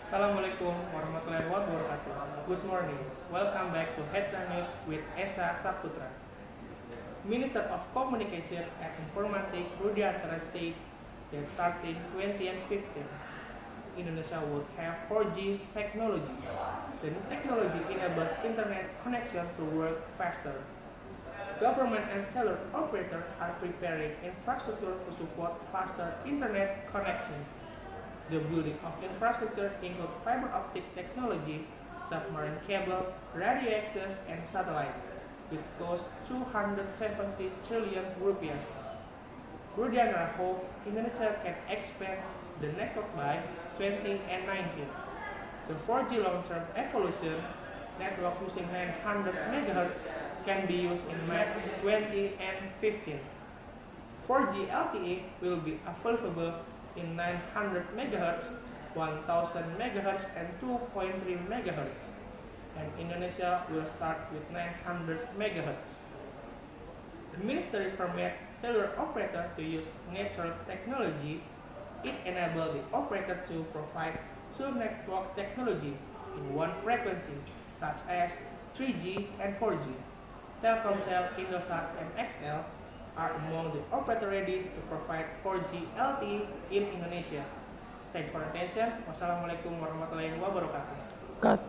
Assalamualaikum warahmatullahi wabarakatuh. Good morning. Welcome back to Headline News with Esa Saputra. Minister of Communication and Informatics Rudiantara stated that starting 2015, Indonesia would have 4G technology. The new technology enables internet connection to work faster. Government and cellular operators are preparing infrastructure to support faster internet connection. The building of infrastructure includes fiber optic technology, submarine cable, radio access, and satellite, which costs 270 trillion rupiah. Rudiana hopes Indonesia can expand the network by 2019. The 4G long-term evolution network using 900 MHz can be used in May 2015. 4G LTE will be available in 900 MHz, 1000 MHz, and 2.3 MHz, and Indonesia will start with 900 MHz. The ministry permits cellular operator to use natural technology. It enables the operator to provide two network technology in one frequency, such as 3G and 4G. Telkomsel, Indosat, and XL are among the operators ready to provide 4G LTE in Indonesia. Thanks for attention. Wassalamualaikum warahmatullahi wabarakatuh. Cut.